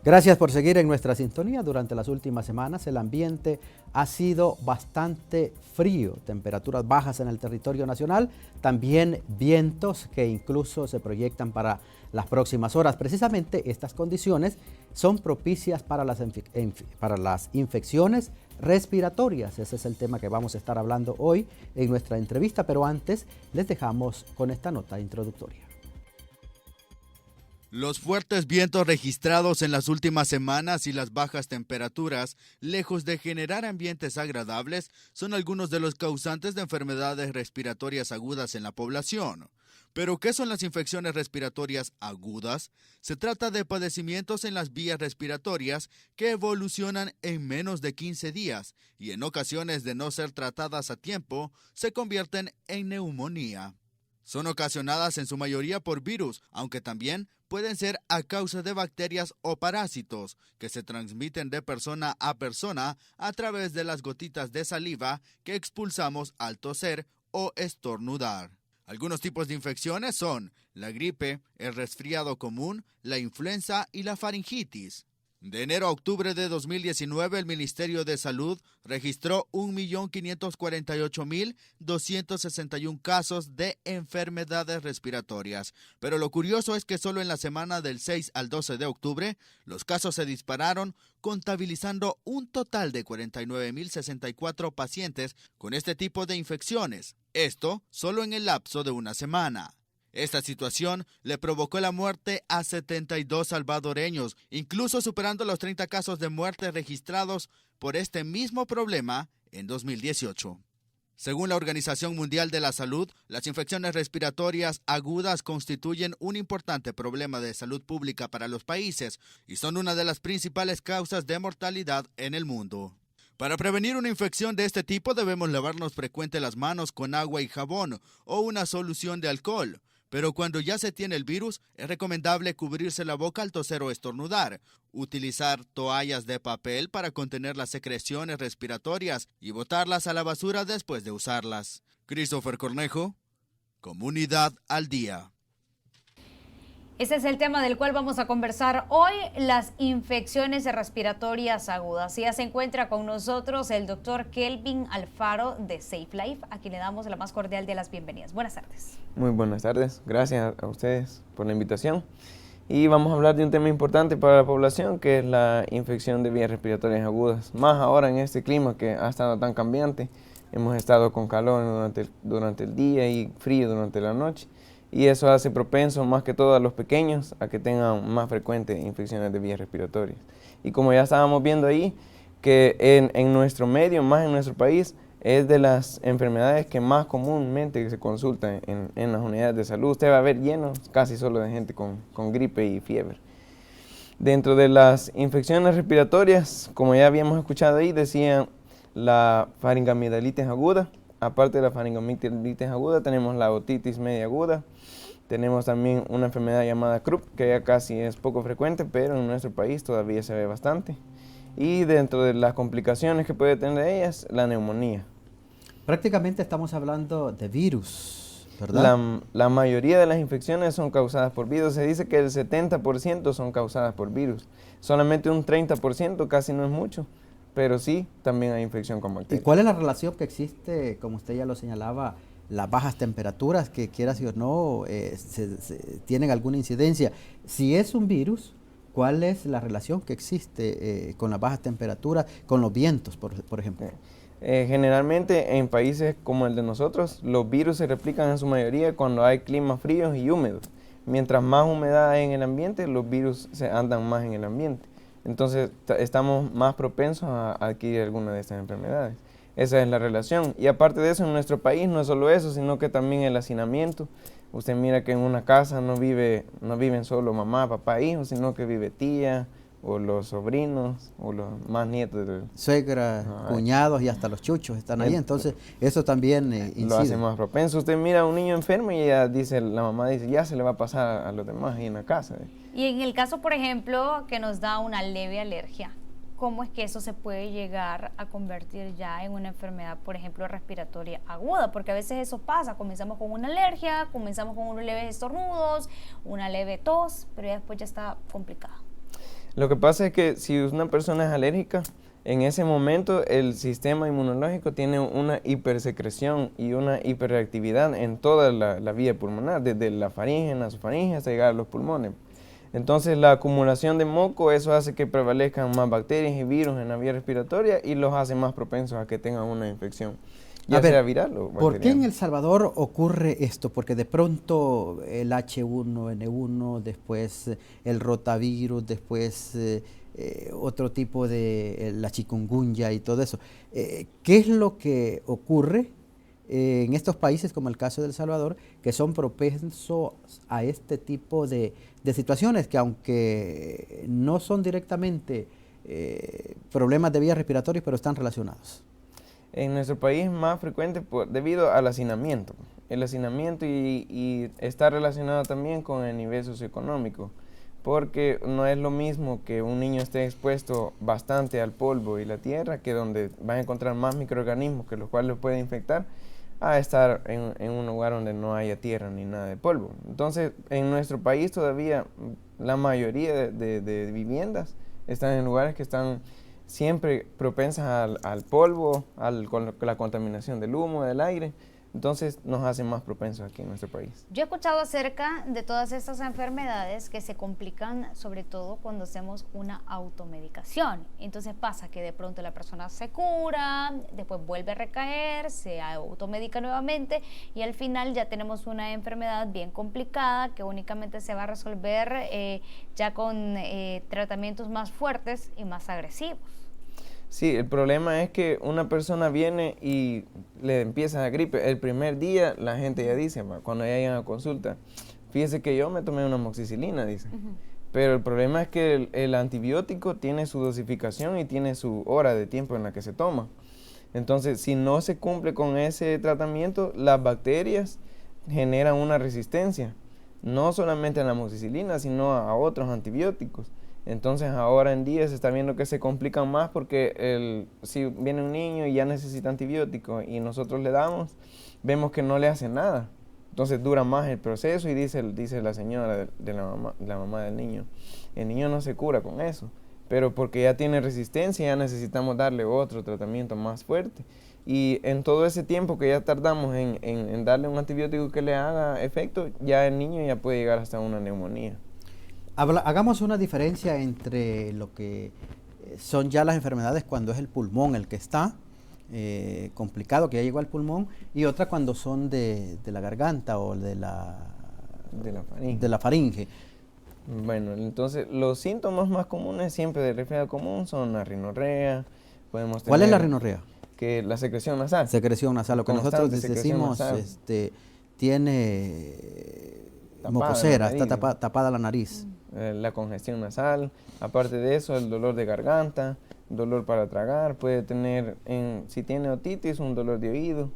Gracias por seguir en nuestra sintonía. Durante las últimas semanas el ambiente ha sido bastante frío, temperaturas bajas en el territorio nacional, también vientos que incluso se proyectan para las próximas horas. Precisamente estas condiciones son propicias para las infecciones respiratorias. Ese es el tema que vamos a estar hablando hoy en nuestra entrevista, pero antes les dejamos con esta nota introductoria. Los fuertes vientos registrados en las últimas semanas y las bajas temperaturas, lejos de generar ambientes agradables, son algunos de los causantes de enfermedades respiratorias agudas en la población. ¿Pero qué son las infecciones respiratorias agudas? Se trata de padecimientos en las vías respiratorias que evolucionan en menos de 15 días y en ocasiones de no ser tratadas a tiempo, se convierten en neumonía. Son ocasionadas en su mayoría por virus, aunque también pueden ser a causa de bacterias o parásitos que se transmiten de persona a persona a través de las gotitas de saliva que expulsamos al toser o estornudar. Algunos tipos de infecciones son la gripe, el resfriado común, la influenza y la faringitis. De enero a octubre de 2019, el Ministerio de Salud registró 1.548.261 casos de enfermedades respiratorias. Pero lo curioso es que solo en la semana del 6 al 12 de octubre, los casos se dispararon, contabilizando un total de 49.064 pacientes con este tipo de infecciones. Esto solo en el lapso de una semana. Esta situación le provocó la muerte a 72 salvadoreños, incluso superando los 30 casos de muerte registrados por este mismo problema en 2018. Según la Organización Mundial de la Salud, las infecciones respiratorias agudas constituyen un importante problema de salud pública para los países y son una de las principales causas de mortalidad en el mundo. Para prevenir una infección de este tipo debemos lavarnos frecuente las manos con agua y jabón o una solución de alcohol. Pero cuando ya se tiene el virus, es recomendable cubrirse la boca al toser o estornudar, utilizar toallas de papel para contener las secreciones respiratorias y botarlas a la basura después de usarlas. Christopher Cornejo, Comunidad al Día. Ese es el tema del cual vamos a conversar hoy, las infecciones respiratorias agudas. Ya se encuentra con nosotros el doctor Kelvin Alfaro de Safe Life, a quien le damos la más cordial de las bienvenidas. Buenas tardes. Muy buenas tardes, gracias a ustedes por la invitación. Y vamos a hablar de un tema importante para la población, que es la infección de vías respiratorias agudas. Más ahora en este clima que ha estado tan cambiante. Hemos estado con calor durante el día y frío durante la noche. Y eso hace propenso más que todo a los pequeños a que tengan más frecuentes infecciones de vías respiratorias. Y como ya estábamos viendo ahí, que en nuestro medio, más en nuestro país, es de las enfermedades que más comúnmente se consultan en las unidades de salud. Usted va a ver lleno casi solo de gente con gripe y fiebre. Dentro de las infecciones respiratorias, como ya habíamos escuchado ahí, decían la faringoamigdalitis aguda. Aparte de la faringoamigdalitis aguda, tenemos la otitis media aguda. Tenemos también una enfermedad llamada Krupp, que ya casi es poco frecuente, pero en nuestro país todavía se ve bastante. Y dentro de las complicaciones que puede tener ellas, la neumonía. Prácticamente estamos hablando de virus, ¿verdad? La mayoría de las infecciones son causadas por virus. Se dice que el 70% son causadas por virus. Solamente un 30%, casi no es mucho. Pero sí, también hay infección con bacterias. ¿Y cuál es la relación que existe, como usted ya lo señalaba, las bajas temperaturas, que quieras o no, tienen alguna incidencia? Si es un virus, ¿cuál es la relación que existe con las bajas temperaturas, con los vientos, por ejemplo? Generalmente en países como el de nosotros, los virus se replican en su mayoría cuando hay climas fríos y húmedos. Mientras más humedad hay en el ambiente, los virus se andan más en el ambiente. Entonces estamos más propensos a adquirir alguna de estas enfermedades. Esa es la relación. Y aparte de eso, en nuestro país no es solo eso, sino que también el hacinamiento. Usted mira que en una casa no viven solo mamá, papá, hijos, sino que vive tía, o los sobrinos, o los más nietos. Suegras, cuñados y hasta los chuchos están ahí. Entonces eso también incide. Lo hace más propenso. Usted mira a un niño enfermo y la mamá dice, ya se le va a pasar a los demás ahí en la casa. Y en el caso, por ejemplo, que nos da una leve alergia, ¿cómo es que eso se puede llegar a convertir ya en una enfermedad, por ejemplo, respiratoria aguda? Porque a veces eso pasa, comenzamos con una alergia, comenzamos con unos leves estornudos, una leve tos, pero ya después ya está complicado. Lo que pasa es que si una persona es alérgica, en ese momento el sistema inmunológico tiene una hipersecreción y una hiperreactividad en toda la vía pulmonar, desde la faringe, nasofaringe, hasta llegar a los pulmones. Entonces la acumulación de moco, eso hace que prevalezcan más bacterias y virus en la vía respiratoria y los hace más propensos a que tengan una infección, ya sea viral o bacteriana. ¿Por qué en El Salvador ocurre esto? Porque de pronto el H1N1, después el rotavirus, después otro tipo de la chikungunya y todo eso. ¿Qué es lo que ocurre en estos países, como el caso de El Salvador, que son propensos a este tipo de situaciones que, aunque no son directamente problemas de vías respiratorias, pero están relacionados? En nuestro país es más frecuente debido al hacinamiento. El hacinamiento y está relacionado también con el nivel socioeconómico, porque no es lo mismo que un niño esté expuesto bastante al polvo y la tierra, que donde va a encontrar más microorganismos que los cuales lo puede infectar, a estar en un lugar donde no haya tierra ni nada de polvo. Entonces, en nuestro país todavía la mayoría de viviendas están en lugares que están siempre propensas al polvo, con la contaminación del humo, del aire. Entonces nos hacen más propensos aquí en nuestro país. Yo he escuchado acerca de todas estas enfermedades que se complican sobre todo cuando hacemos una automedicación. Entonces pasa que de pronto la persona se cura, después vuelve a recaer, se automedica nuevamente y al final ya tenemos una enfermedad bien complicada que únicamente se va a resolver ya con tratamientos más fuertes y más agresivos. Sí, el problema es que una persona viene y le empieza la gripe. El primer día la gente ya dice, cuando ya llegan a consulta, fíjese que yo me tomé una amoxicilina, dice. Pero el problema es que el antibiótico tiene su dosificación y tiene su hora de tiempo en la que se toma. Entonces, si no se cumple con ese tratamiento, las bacterias generan una resistencia, no solamente a la amoxicilina, sino a otros antibióticos. Entonces ahora en día se está viendo que se complican más porque si viene un niño y ya necesita antibióticos y nosotros le damos, vemos que no le hace nada. Entonces dura más el proceso y dice la señora de la mamá del niño, el niño no se cura con eso, pero porque ya tiene resistencia ya necesitamos darle otro tratamiento más fuerte. Y en todo ese tiempo que ya tardamos en darle un antibiótico que le haga efecto, ya el niño ya puede llegar hasta una neumonía. Hagamos una diferencia entre lo que son ya las enfermedades cuando es el pulmón el que está complicado, que ya llegó al pulmón, y otra cuando son de la garganta o de la faringe. Bueno, entonces los síntomas más comunes siempre del resfriado común son la rinorrea. ¿Cuál es la rinorrea? Que la secreción nasal. Secreción nasal, lo que nosotros decimos tiene mocosera, está tapada la nariz. La congestión nasal, aparte de eso el dolor de garganta, dolor para tragar, puede tener, si tiene otitis, un dolor de oído,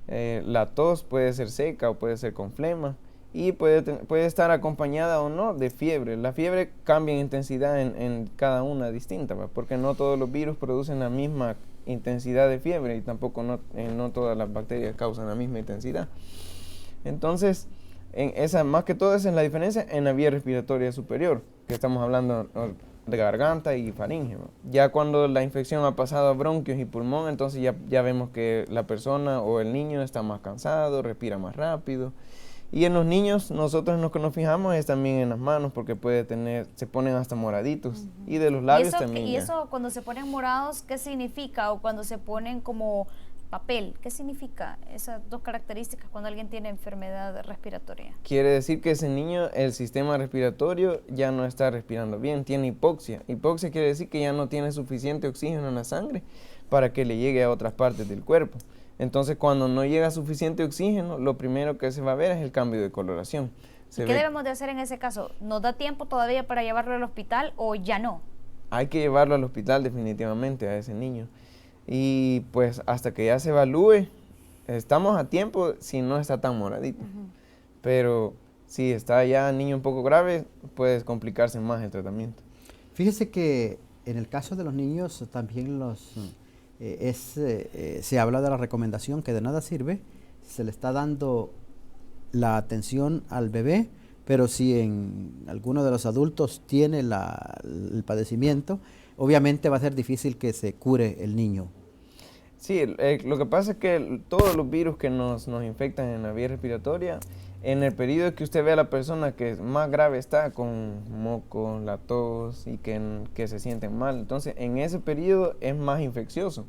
la tos puede ser seca o puede ser con flema y puede estar acompañada o no de fiebre. La fiebre cambia en intensidad en cada una distinta, porque no todos los virus producen la misma intensidad de fiebre y tampoco no todas las bacterias causan la misma intensidad. Entonces, más que todo esa es la diferencia en la vía respiratoria superior, que estamos hablando de garganta y faringe. Ya cuando la infección ha pasado a bronquios y pulmón, entonces ya vemos que la persona o el niño está más cansado, respira más rápido. Y en los niños, nosotros en lo que nos fijamos es también en las manos, porque se ponen hasta moraditos. Y de los labios también. ¿Y eso cuando se ponen morados, qué significa? O cuando se ponen como papel, ¿qué significa esas dos características cuando alguien tiene enfermedad respiratoria? Quiere decir que ese niño, el sistema respiratorio ya no está respirando bien, tiene hipoxia. Hipoxia quiere decir que ya no tiene suficiente oxígeno en la sangre para que le llegue a otras partes del cuerpo. Entonces, cuando no llega suficiente oxígeno, lo primero que se va a ver es el cambio de coloración. ¿Qué debemos de hacer en ese caso? ¿Nos da tiempo todavía para llevarlo al hospital o ya no? Hay que llevarlo al hospital definitivamente a ese niño. Y pues hasta que ya se evalúe, estamos a tiempo si no está tan moradito. Pero si está ya niño un poco grave, puede complicarse más el tratamiento. Fíjese que en el caso de los niños también se habla de la recomendación que de nada sirve, se le está dando la atención al bebé pero si en alguno de los adultos tiene el padecimiento, obviamente va a ser difícil que se cure el niño. Sí, lo que pasa es que todos los virus que nos infectan en la vía respiratoria, en el periodo que usted ve a la persona que más grave está, con moco, la tos y que se sienten mal, entonces en ese periodo es más infeccioso.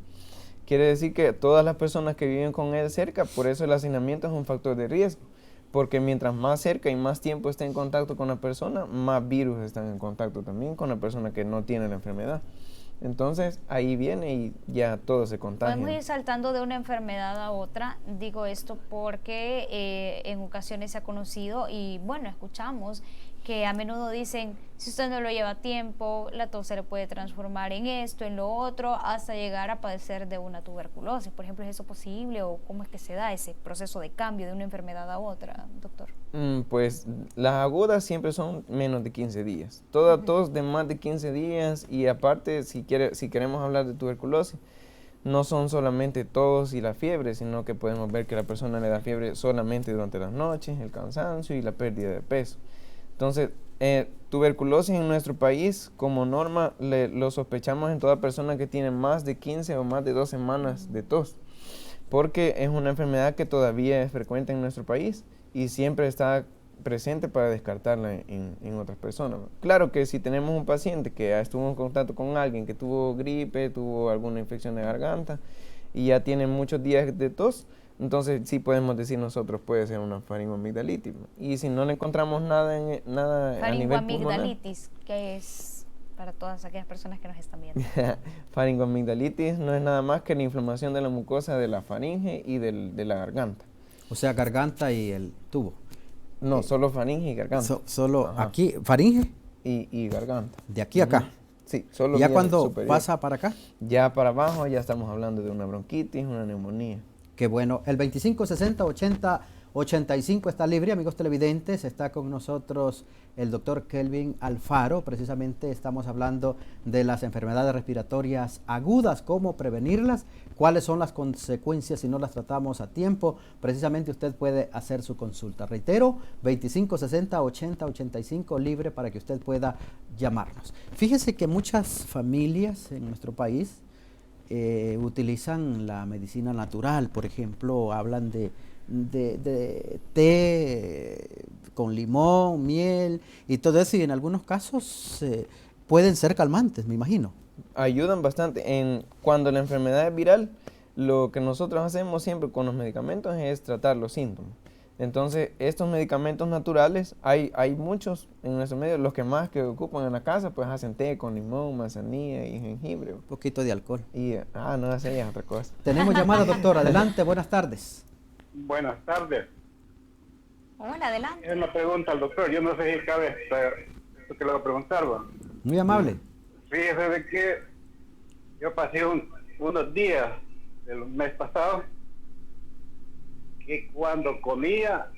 Quiere decir que todas las personas que viven con él cerca, por eso el hacinamiento es un factor de riesgo, porque mientras más cerca y más tiempo esté en contacto con la persona, más virus están en contacto también con la persona que no tiene la enfermedad. Entonces ahí viene y ya todo se contagia. Podemos ir saltando de una enfermedad a otra. Digo esto porque en ocasiones se ha conocido y bueno, escuchamos que a menudo dicen, si usted no lo lleva a tiempo, la tos se le puede transformar en esto, en lo otro, hasta llegar a padecer de una tuberculosis. Por ejemplo, ¿es eso posible o cómo es que se da ese proceso de cambio de una enfermedad a otra, doctor? Pues las agudas siempre son menos de 15 días. Toda tos de más de 15 días y aparte, si queremos hablar de tuberculosis, no son solamente tos y la fiebre, sino que podemos ver que la persona le da fiebre solamente durante las noches, el cansancio y la pérdida de peso. Entonces, tuberculosis en nuestro país, como norma, lo sospechamos en toda persona que tiene más de 15 o más de 2 semanas de tos, porque es una enfermedad que todavía es frecuente en nuestro país y siempre está presente para descartarla en otras personas. Claro que si tenemos un paciente que estuvo en contacto con alguien que tuvo gripe, tuvo alguna infección de garganta y ya tiene muchos días de tos, entonces sí podemos decir nosotros puede ser una faringoamigdalitis. Y si no le encontramos nada a nivel pulmonar. Faringoamigdalitis, que es para todas aquellas personas que nos están viendo. Faringoamigdalitis no es nada más que la inflamación de la mucosa de la faringe y de la garganta. O sea, garganta y el tubo. No, solo faringe y garganta. Solo aquí, faringe. Y garganta. De aquí a acá. Sí, solo. ¿Y ya cuando superior. pasa para acá? Ya para abajo ya estamos hablando de una bronquitis, una neumonía. Qué bueno. El 2560-80-85 está libre, amigos televidentes. Está con nosotros el doctor Kelvin Alfaro. Precisamente estamos hablando de las enfermedades respiratorias agudas, cómo prevenirlas, cuáles son las consecuencias si no las tratamos a tiempo. Precisamente usted puede hacer su consulta. Reitero, 2560-80-85 libre para que usted pueda llamarnos. Fíjese que muchas familias en nuestro país utilizan la medicina natural, por ejemplo, hablan de té con limón, miel y todo eso, y en algunos casos pueden ser calmantes, me imagino. Ayudan bastante. Cuando la enfermedad es viral, lo que nosotros hacemos siempre con los medicamentos es tratar los síntomas. Entonces, estos medicamentos naturales, hay muchos en nuestro medio, los que más que ocupan en la casa, pues hacen té con limón, manzanilla y jengibre. Un poquito de alcohol. Y, no, esa ya es otra cosa. Tenemos llamada, doctor. Adelante, buenas tardes. Buenas tardes. Hola, adelante. Es una pregunta al doctor. Yo no sé si cabe esto que le voy a preguntar. Muy amable. Fíjese de que yo pasé unos días del mes pasado que cuando comía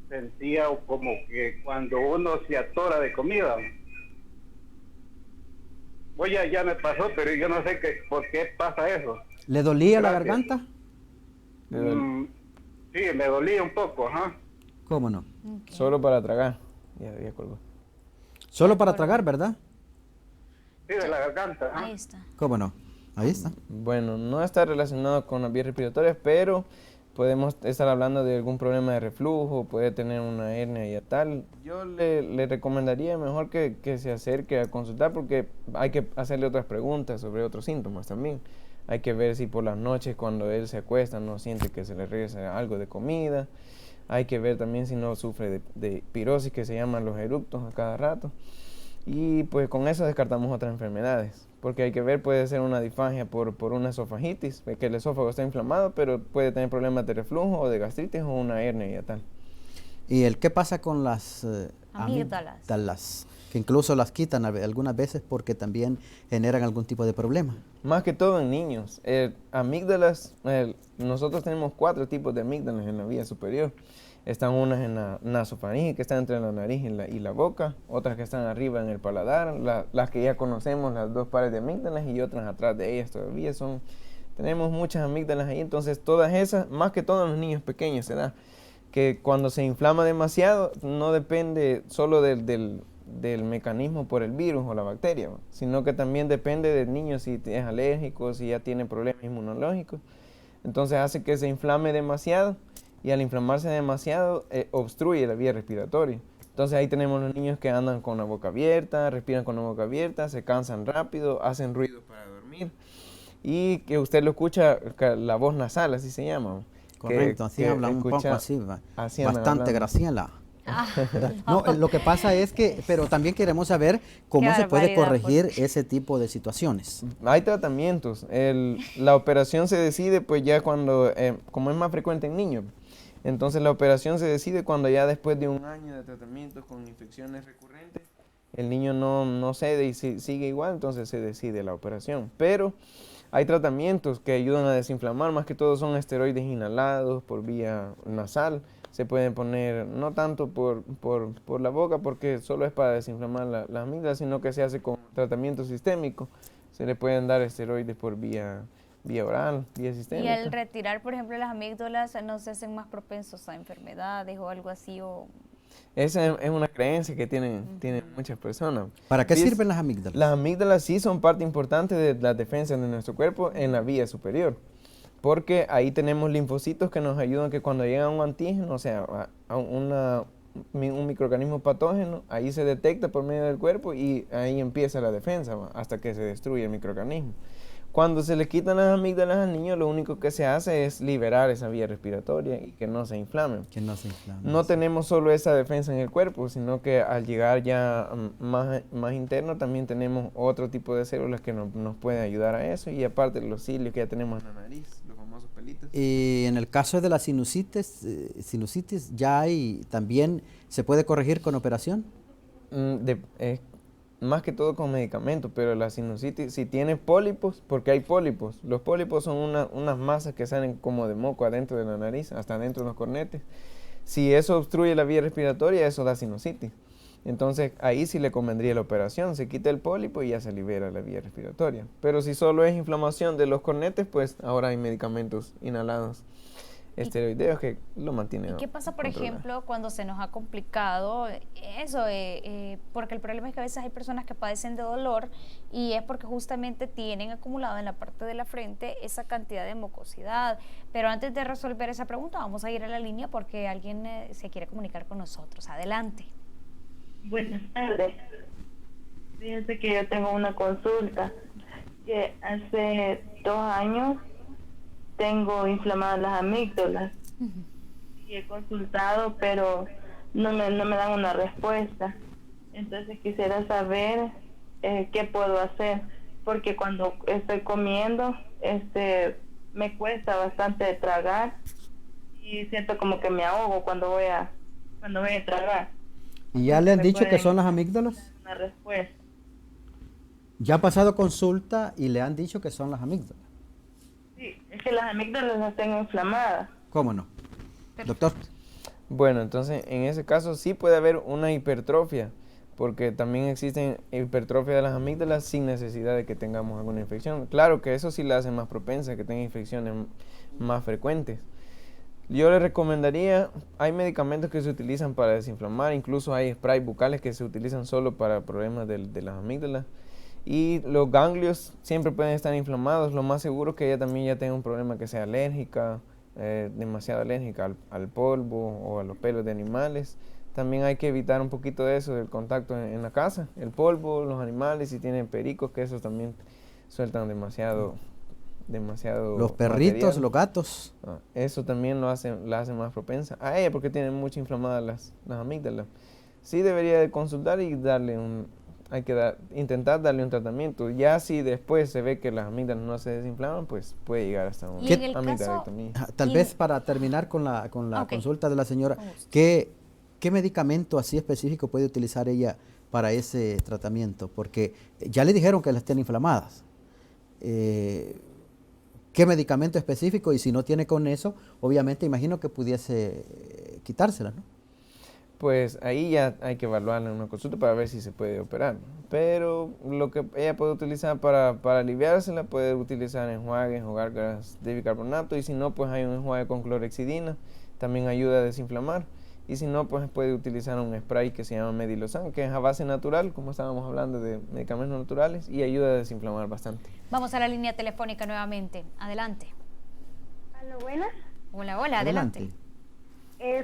sentía como que cuando uno se atora de comida. Oye, ya me pasó, pero yo no sé por qué pasa eso. ¿Le dolía la Gracias. garganta? Sí, me dolía un poco, ajá. ¿Cómo no? Okay. Solo para tragar. Ya colgó. Solo para tragar, ¿verdad? Sí, de la garganta, ajá. Ahí está. ¿Cómo no? Ahí está. Bueno, no está relacionado con las vías respiratorias, pero podemos estar hablando de algún problema de reflujo, puede tener una hernia y tal. Yo le recomendaría mejor que se acerque a consultar porque hay que hacerle otras preguntas sobre otros síntomas también. Hay que ver si por las noches cuando él se acuesta no siente que se le regresa algo de comida. Hay que ver también si no sufre de pirosis, que se llaman los eructos a cada rato. Y pues con eso descartamos otras enfermedades. Porque hay que ver, puede ser una disfagia por una esofagitis, que el esófago está inflamado, pero puede tener problemas de reflujo o de gastritis o una hernia y tal. ¿Y qué pasa con las amígdalas? Que incluso las quitan algunas veces porque también generan algún tipo de problema. Más que todo en niños. Amígdalas, nosotros tenemos 4 tipos de amígdalas en la vía superior. Están unas en la nasofaringe, que están entre la nariz y la boca, otras que están arriba en el paladar, las que ya conocemos, las 2 pares de amígdalas, y otras atrás de ellas todavía tenemos muchas amígdalas ahí, entonces todas esas, más que todo en los niños pequeños se da. que cuando se inflama demasiado no depende solo del mecanismo por el virus o la bacteria, sino que también depende del niño si es alérgico, si ya tiene problemas inmunológicos. Entonces hace que se inflame demasiado y al inflamarse demasiado obstruye la vía respiratoria. Entonces ahí tenemos los niños que andan con la boca abierta, respiran con la boca abierta, se cansan rápido, hacen ruido para dormir y que usted lo escucha, la voz nasal, así se llama. Correcto, así hablan un poco así, así bastante, hablando. Graciela. Ah, No, lo que pasa es que, pero también queremos saber cómo Qué se puede barbaridad, corregir ese tipo de situaciones. Hay tratamientos. La operación se decide pues ya cuando, como es más frecuente en niños, entonces la operación se decide cuando ya después de un año de tratamientos con infecciones recurrentes, el niño no cede y sigue igual, entonces se decide la operación. Pero hay tratamientos que ayudan a desinflamar, más que todo son esteroides inhalados por vía nasal. Se pueden poner, no tanto por la boca, porque solo es para desinflamar las amígdalas, sino que se hace con tratamiento sistémico. Se le pueden dar esteroides por vía oral, vía y sistémica. al retirar, por ejemplo, las amígdalas, ¿no se hacen más propensos a enfermedades o algo así? Esa es una creencia que tienen muchas personas. ¿Para qué Sí, sirven las amígdalas? Las amígdalas sí son parte importante de las defensas de nuestro cuerpo en la vía superior, porque ahí tenemos linfocitos que nos ayudan que cuando llega un antígeno, o sea, un microorganismo patógeno, ahí se detecta por medio del cuerpo y ahí empieza la defensa hasta que se destruye el microorganismo. Cuando se le quitan las amígdalas al niño, lo único que se hace es liberar esa vía respiratoria y que no se inflame. Que no se inflame. No tenemos solo esa defensa en el cuerpo, sino que al llegar ya más interno también tenemos otro tipo de células que nos pueden ayudar a eso, y aparte los cilios que ya tenemos en la nariz, los famosos pelitos. Y en el caso de la sinusitis, ya hay, también se puede corregir con operación. Más que todo con medicamentos, pero la sinusitis, si tiene pólipos, porque hay pólipos, los pólipos son unas masas que salen como de moco adentro de la nariz, hasta adentro de los cornetes. Si eso obstruye la vía respiratoria, eso da sinusitis. Entonces ahí sí le convendría la operación, se quita el pólipo y ya se libera la vía respiratoria. Pero si solo es inflamación de los cornetes, pues ahora hay medicamentos inhalados esteroideos que lo mantienen. ¿Y qué pasa, por controlado. ejemplo, cuando se nos ha complicado eso? Porque el problema es que a veces hay personas que padecen de dolor y es porque justamente tienen acumulado en la parte de la frente esa cantidad de mucosidad. Pero antes de resolver esa pregunta, vamos a ir a la línea porque alguien se quiere comunicar con nosotros. Adelante. Buenas tardes. Fíjense que yo tengo una consulta que hace 2 años tengo inflamadas las amígdalas y he consultado, pero no me dan una respuesta. Entonces quisiera saber qué puedo hacer, porque cuando estoy comiendo me cuesta bastante tragar y siento como que me ahogo cuando voy a tragar. ¿Y ya le han ¿Me dicho que pueden son las amígdalas? Una respuesta. Ya ha pasado consulta y le han dicho que son las amígdalas. Sí, es que las amígdalas las tengo inflamadas. ¿Cómo no? Doctor. Bueno, entonces en ese caso sí puede haber una hipertrofia, porque también existe hipertrofia de las amígdalas sin necesidad de que tengamos alguna infección. Claro que eso sí la hace más propensa a que tenga infecciones más frecuentes. Yo le recomendaría, hay medicamentos que se utilizan para desinflamar, incluso hay sprays bucales que se utilizan solo para problemas de las amígdalas. Y los ganglios siempre pueden estar inflamados. Lo más seguro es que ella también ya tenga un problema que sea alérgica, demasiado alérgica al polvo o a los pelos de animales. También hay que evitar un poquito de eso, del contacto en la casa. El polvo, los animales, si tienen pericos, que esos también sueltan demasiado Los perritos, material. los gatos. Eso también la hace más propensa a ella porque tiene mucho inflamadas las amígdalas. Sí debería de consultar y intentar darle un tratamiento. Ya si después se ve que las amígdalas no se desinflaman, pues puede llegar hasta una Y en el caso, amigdalectomía. Tal Y- vez para terminar con la Ok. consulta de la señora, Con gusto. ¿qué medicamento así específico puede utilizar ella para ese tratamiento? Porque ya le dijeron que las tiene inflamadas. ¿Qué medicamento específico? Y si no tiene con eso, obviamente imagino que pudiese quitárselas, ¿no? Pues ahí ya hay que evaluarla en una consulta para ver si se puede operar. Pero lo que ella puede utilizar para aliviársela, puede utilizar enjuagues o gárgaras de bicarbonato, y si no, pues hay un enjuague con clorexidina. también ayuda a desinflamar. Y si no, pues puede utilizar un spray que se llama Medilosan, que es a base natural, como estábamos hablando de medicamentos naturales, y ayuda a desinflamar bastante. Vamos a la línea telefónica nuevamente. Adelante. Hola, buenas. Hola, adelante.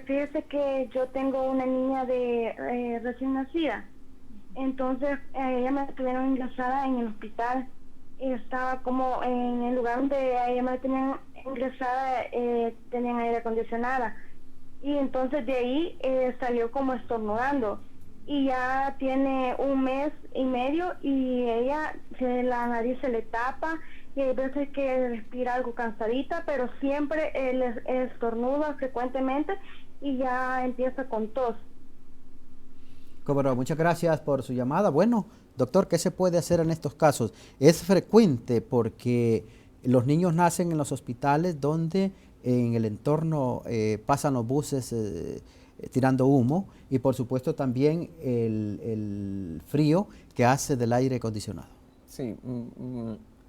Fíjese que yo tengo una niña de recién nacida. Entonces, ella me tuvieron ingresada en el hospital. Estaba como en el lugar donde ella me tenían ingresada, tenían aire acondicionado. Y entonces de ahí salió como estornudando. Y ya tiene 1 mes y medio y ella, la nariz se le tapa y hay veces que respira algo cansadita, pero siempre estornuda frecuentemente y ya empieza con tos. Cómo no, muchas gracias por su llamada. Bueno, doctor, ¿qué se puede hacer en estos casos? Es frecuente porque los niños nacen en los hospitales donde en el entorno pasan los buses tirando humo y por supuesto también el frío que hace del aire acondicionado. Sí,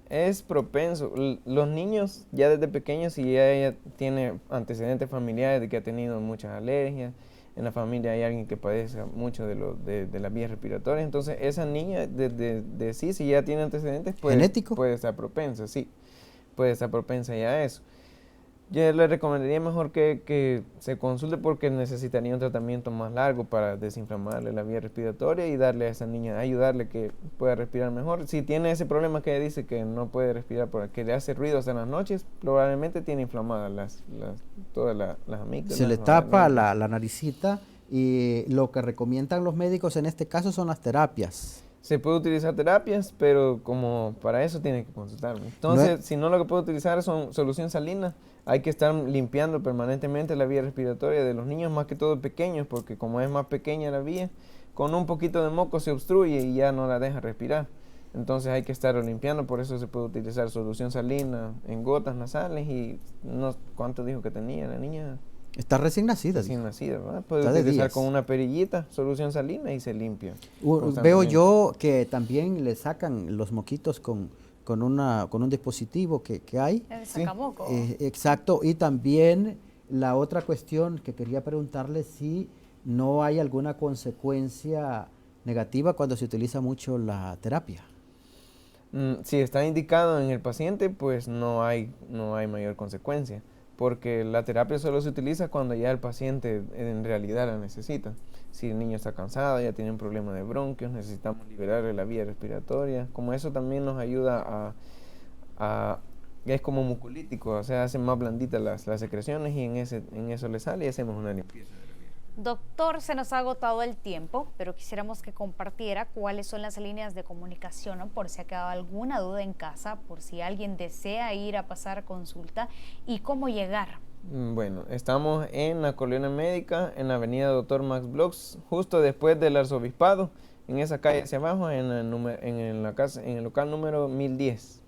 es propenso. Los niños ya desde pequeños, si ella tiene antecedentes familiares de que ha tenido muchas alergias, en la familia hay alguien que padece mucho de las vías respiratorias, entonces esa niña sí, si ya tiene antecedentes, puede estar propensa, sí, puede estar propensa ya a eso. Yo le recomendaría mejor que se consulte porque necesitaría un tratamiento más largo para desinflamarle la vía respiratoria y darle a esa niña, ayudarle que pueda respirar mejor. Si tiene ese problema que ella dice que no puede respirar porque le hace ruidos en las noches, probablemente tiene inflamadas todas las amígdalas. Se le tapa la naricita y lo que recomiendan los médicos en este caso son las terapias. Se puede utilizar terapias, pero como para eso tiene que consultarme. Entonces, si no, lo que puede utilizar son solución salina. Hay que estar limpiando permanentemente la vía respiratoria de los niños, más que todo pequeños, porque como es más pequeña la vía, con un poquito de moco se obstruye y ya no la deja respirar. Entonces hay que estarlo limpiando, por eso se puede utilizar solución salina en gotas nasales y ¿cuánto dijo que tenía la niña? Está recién nacida. Recién nacida, ¿verdad? Puede utilizar con una perillita, solución salina y se limpia. Veo yo que también le sacan los moquitos con un dispositivo que hay. El sacamoco. Exacto, y también la otra cuestión que quería preguntarle si no hay alguna consecuencia negativa cuando se utiliza mucho la terapia. Si está indicado en el paciente, pues no hay mayor consecuencia, porque la terapia solo se utiliza cuando ya el paciente en realidad la necesita. Si el niño está cansado, ya tiene un problema de bronquios, necesitamos liberarle la vía respiratoria. Como eso también nos ayuda es como mucolítico, o sea, hace más blanditas las secreciones y en eso le sale y hacemos una limpieza. Doctor, se nos ha agotado el tiempo, pero quisiéramos que compartiera cuáles son las líneas de comunicación, ¿no? Por si ha quedado alguna duda en casa, por si alguien desea ir a pasar consulta y cómo llegar. Bueno, estamos en la Colonia Médica, en la avenida Dr. Max Bloch, justo después del Arzobispado, en esa calle hacia abajo, en el local número 1010.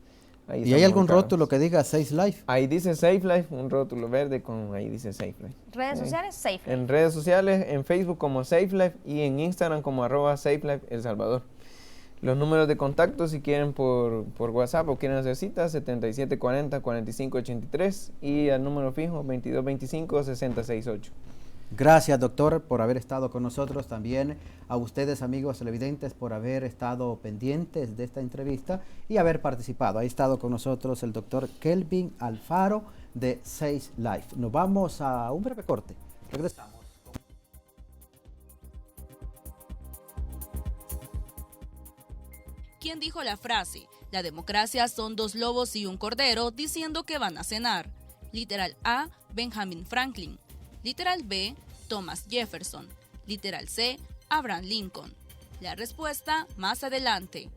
¿Y hay algún rótulo que diga Safe Life? Ahí dice Safe Life, un rótulo verde ahí dice Safe Life. ¿Redes sociales? Safe Life. En redes sociales, en Facebook como Safe Life y en Instagram como @SafeLife El Salvador. Los números de contacto, si quieren por WhatsApp o quieren hacer citas, 7740-4583 y al número fijo 2225-6068. Gracias, doctor, por haber estado con nosotros. También a ustedes, amigos televidentes, por haber estado pendientes de esta entrevista y haber participado. Ha estado con nosotros el doctor Kelvin Alfaro de Safe Life. Nos vamos a un breve corte. Regresamos. ¿Quién dijo la frase? La democracia son 2 lobos y un cordero diciendo que van a cenar. Literal A, Benjamin Franklin. Literal B, Thomas Jefferson. Literal C, Abraham Lincoln. La respuesta más adelante.